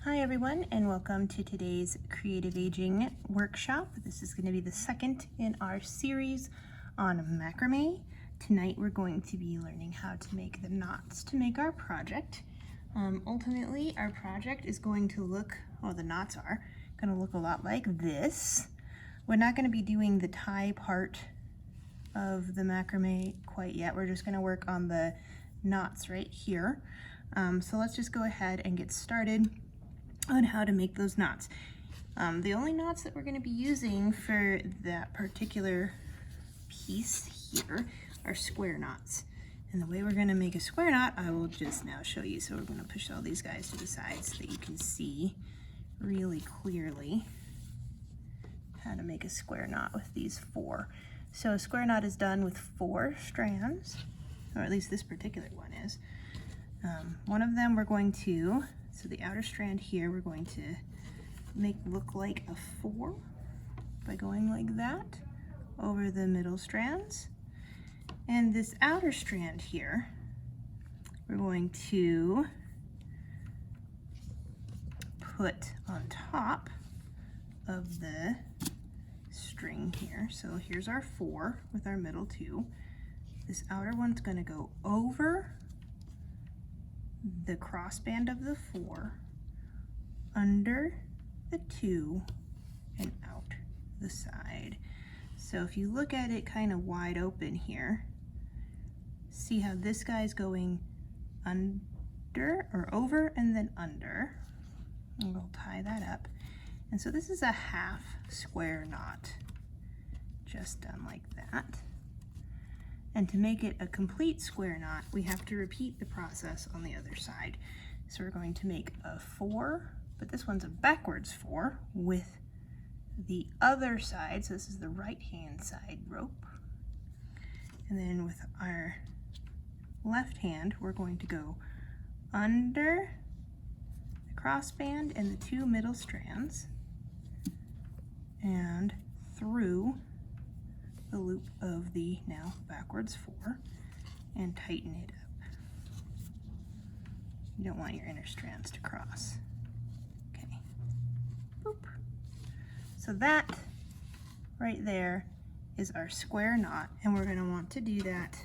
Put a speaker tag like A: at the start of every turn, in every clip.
A: Hi everyone, and welcome to today's Creative Aging workshop. This is going to be the second in our series on macrame. Tonight we're going to be learning how to make the knots to make our project. Ultimately, our project is going to look, well, the knots are going to look a lot like this. We're not going to be doing the tie part of the macrame quite yet. We're just going to work on the knots right here. So let's just go ahead and get started on how to make those knots. The only knots that we're going to be using for that particular piece here are square knots. And the way we're going to make a square knot, I will just now show you. So we're going to push all these guys to the side so that you can see really clearly how to make a square knot with these four. So a square knot is done with 4 strands, or at least this particular one is. One of them we're going to, so the outer strand here, we're going to make look like a 4 by going like that over the middle strands. And this outer strand here, we're going to put on top of the string here. So here's our 4 with our middle 2. This outer one's going to go over the crossband of the 4, under the 2, and out the side. So if you look at it kind of wide open here, see how this guy's going under or over and then under. And we'll tie that up. And so this is a half square knot, just done like that. And to make it a complete square knot, we have to repeat the process on the other side. So we're going to make a 4, but this one's a backwards 4 with the other side. So this is the right hand side rope. And then with our left hand, we're going to go under the crossband and the 2 middle strands and through the loop of the now backwards 4 and tighten it up. You don't want your inner strands to cross. Okay. Boop. So that right there is our square knot, and we're going to want to do that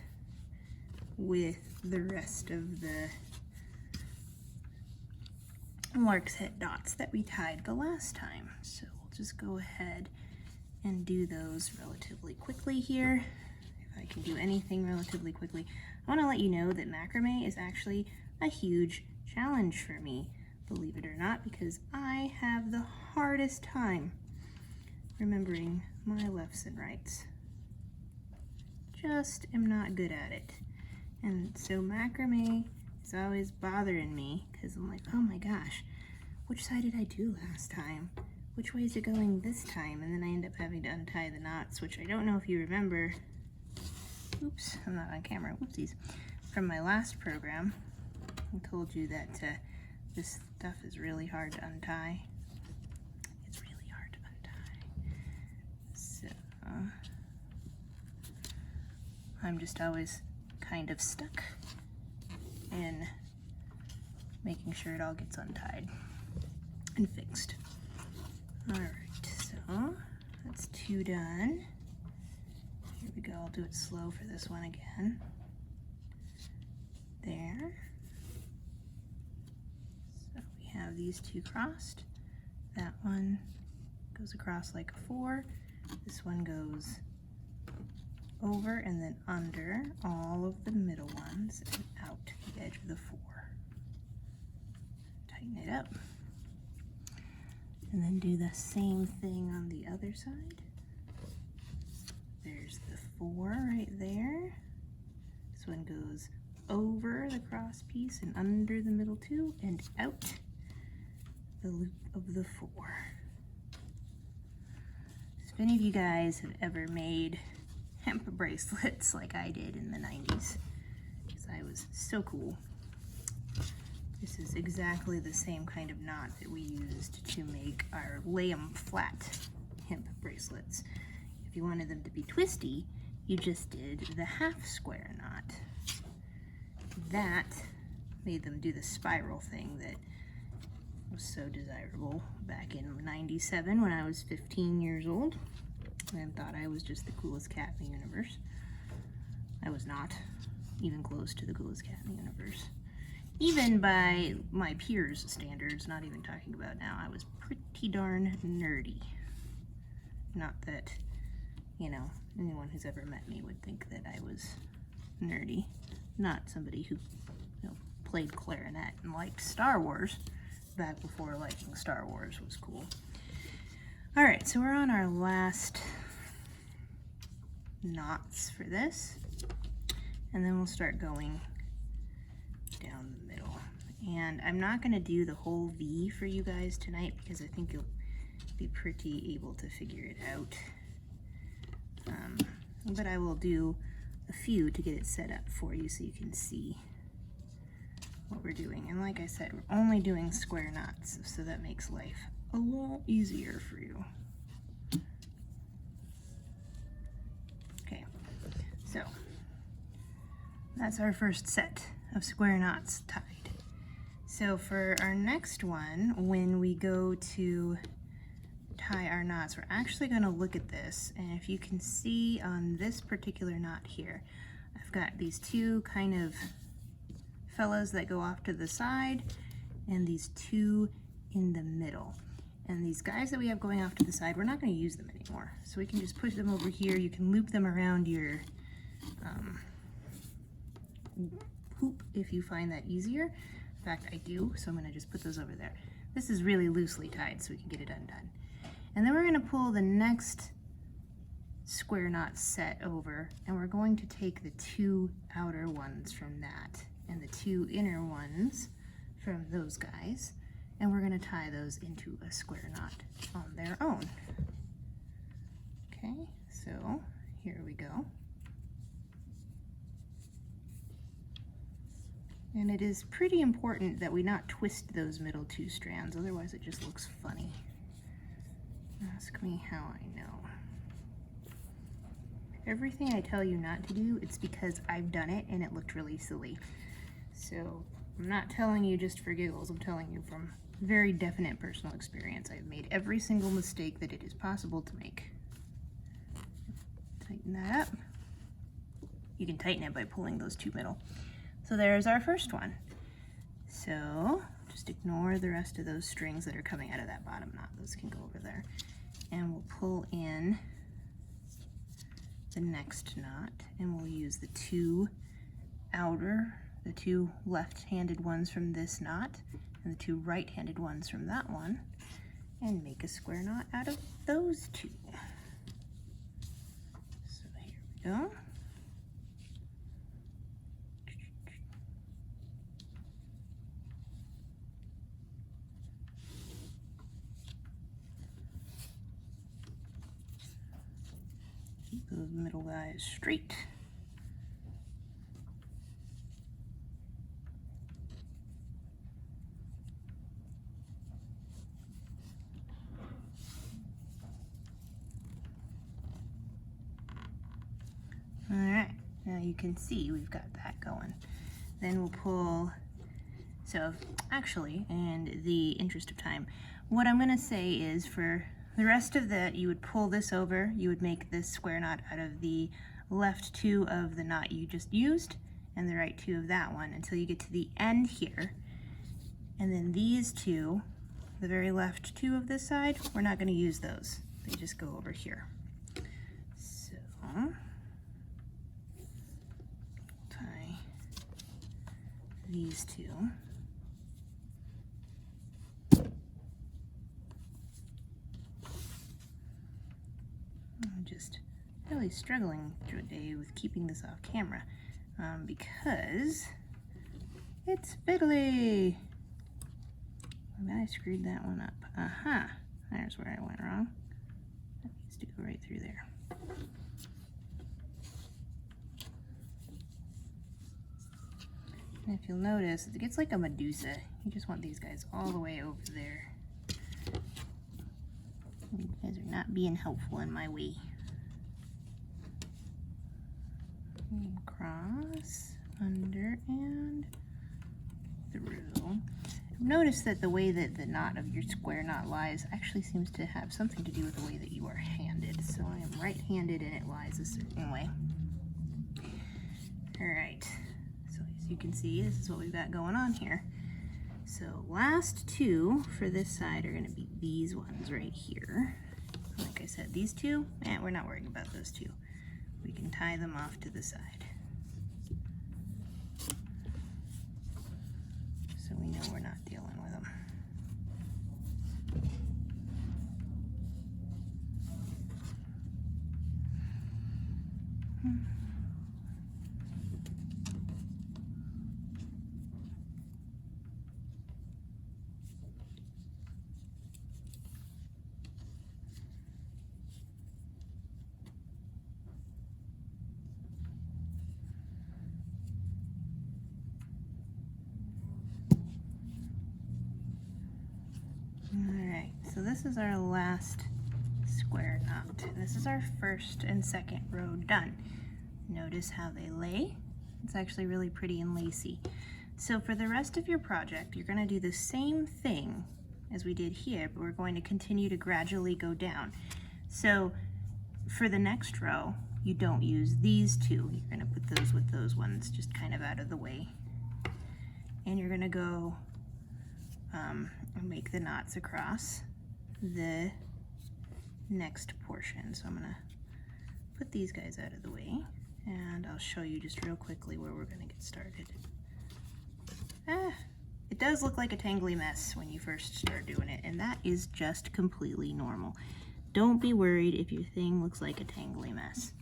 A: with the rest of the lark's head dots that we tied the last time. So we'll just go ahead and do those relatively quickly here. If I can do anything relatively quickly. I want to let you know that macrame is actually a huge challenge for me, believe it or not, because I have the hardest time remembering my lefts and rights. Just am not good at it. And so macrame is always bothering me because I'm like, oh my gosh, which side did I do last time? Which way is it going this time? And then I end up having to untie the knots, which I don't know if you remember. Oops, I'm not on camera, whoopsies. From my last program, I told you that this stuff is really hard to untie. It's really hard to untie. So, I'm just always kind of stuck in making sure it all gets untied and fixed. Alright, so that's 2 done. Here we go, I'll do it slow for this one again. There. So we have these 2 crossed. That one goes across like a 4. This one goes over and then under all of the middle ones and out the edge of the 4. Tighten it up. And then do the same thing on the other side. There's the 4 right there. This one goes over the cross piece and under the middle 2 and out the loop of the 4. If any of you guys have ever made hemp bracelets like I did in the 90s, because I was so cool, this is exactly the same kind of knot that we used to make our lamb flat hemp bracelets. If you wanted them to be twisty, you just did the half square knot. That made them do the spiral thing that was so desirable back in '97 when I was 15 years old and thought I was just the coolest cat in the universe. I was not even close to the coolest cat in the universe. Even by my peers' standards, not even talking about now, I was pretty darn nerdy. Not that, you know, anyone who's ever met me would think that I was nerdy. Not somebody who, you know, played clarinet and liked Star Wars back before liking Star Wars was cool. All right, so we're on our last knots for this, and then we'll start going down the middle. And I'm not going to do the whole V for you guys tonight because I think you'll be pretty able to figure it out. But I will do a few to get it set up for you so you can see what we're doing. And like I said, we're only doing square knots, so that makes life a lot easier for you. Okay, so that's our first set of square knots tied. So for our next one, when we go to tie our knots, we're actually going to look at this, and if you can see on this particular knot here, I've got these two kind of fellas that go off to the side and these two in the middle. And these guys that we have going off to the side, we're not going to use them anymore, so we can just push them over here. You can loop them around your hoop if you find that easier. In fact, I do, so I'm going to just put those over there. This is really loosely tied, so we can get it undone. And then we're going to pull the next square knot set over, and we're going to take the two outer ones from that and the two inner ones from those guys, and we're going to tie those into a square knot on their own. Okay, so here we go. And it is pretty important that we not twist those middle two strands, otherwise it just looks funny. Ask me how I know. Everything I tell you not to do, it's because I've done it and it looked really silly. So I'm not telling you just for giggles, I'm telling you from very definite personal experience. I've made every single mistake that it is possible to make. Tighten that up. You can tighten it by pulling those two middle. So there's our first one. So just ignore the rest of those strings that are coming out of that bottom knot. Those can go over there. And we'll pull in the next knot, and we'll use the two left-handed ones from this knot and the two right-handed ones from that one, and make a square knot out of those two. So here we go. Keep those middle guys straight. All right, now you can see we've got that going. Then we'll pull, so actually, in the interest of time, what I'm gonna say is for the rest of that, you would pull this over, you would make this square knot out of the left two of the knot you just used and the right two of that one until you get to the end here. And then these two, the very left two of this side, we're not gonna use those. They just go over here. So, tie these two. I'm just really struggling today with keeping this off camera because it's fiddly. Maybe I screwed that one up. Aha, there's where I went wrong. That needs to go right through there. And if you'll notice, it gets like a Medusa. You just want these guys all the way over there. You guys are not being helpful in my way. And cross, under, and through. Notice that the way that the knot of your square knot lies actually seems to have something to do with the way that you are handed. So I am right-handed and it lies a certain way. All right, so as you can see, this is what we've got going on here. So last two for this side are gonna be these ones right here. Like I said, these two, we're not worrying about those two. We can tie them off to the side. So we know we're not dealing with them. Alright, so this is our last square knot. This is our first and second row done. Notice how they lay. It's actually really pretty and lacy. So for the rest of your project, you're going to do the same thing as we did here, but we're going to continue to gradually go down. So for the next row, you don't use these two. You're going to put those with those ones just kind of out of the way. And you're going to go and make the knots across the next portion. So I'm going to put these guys out of the way, and I'll show you just real quickly where we're going to get started. It does look like a tangly mess when you first start doing it, and that is just completely normal. Don't be worried if your thing looks like a tangly mess.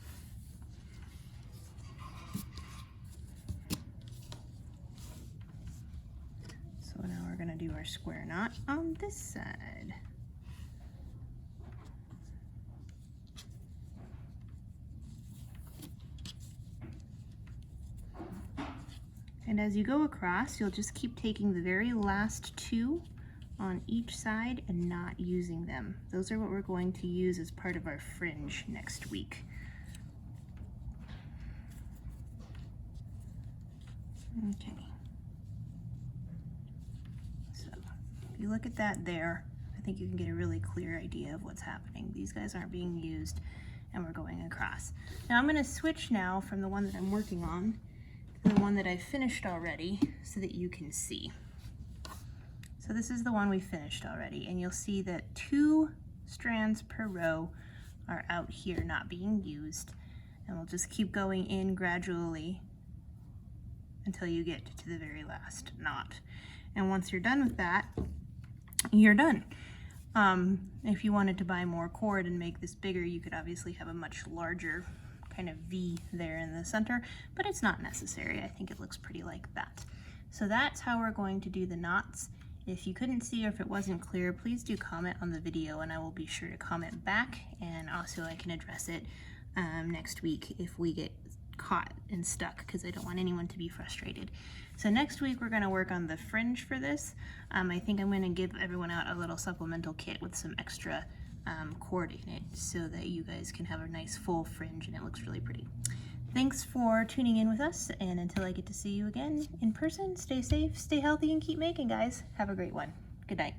A: So now we're going to do our square knot on this side. And as you go across, you'll just keep taking the very last two on each side and not using them. Those are what we're going to use as part of our fringe next week. Okay. So if you look at that there, I think you can get a really clear idea of what's happening. These guys aren't being used, and we're going across. Now I'm going to switch now from the one that I'm working on the one that I finished already so that you can see. So this is the one we finished already, and you'll see that 2 strands per row are out here not being used, and we'll just keep going in gradually until you get to the very last knot. And once you're done with that, you're done. If you wanted to buy more cord and make this bigger, you could obviously have a much larger kind of V there in the center, but it's not necessary. I think it looks pretty like that. So that's how we're going to do the knots. If you couldn't see or if it wasn't clear, please do comment on the video and I will be sure to comment back, and also I can address it next week if we get caught and stuck, because I don't want anyone to be frustrated. So next week we're going to work on the fringe for this. I think I'm going to give everyone out a little supplemental kit with some extra cord in it so that you guys can have a nice full fringe and it looks really pretty. Thanks for tuning in with us, and until I get to see you again in person, stay safe, stay healthy, and keep making, guys. Have a great one. Good night.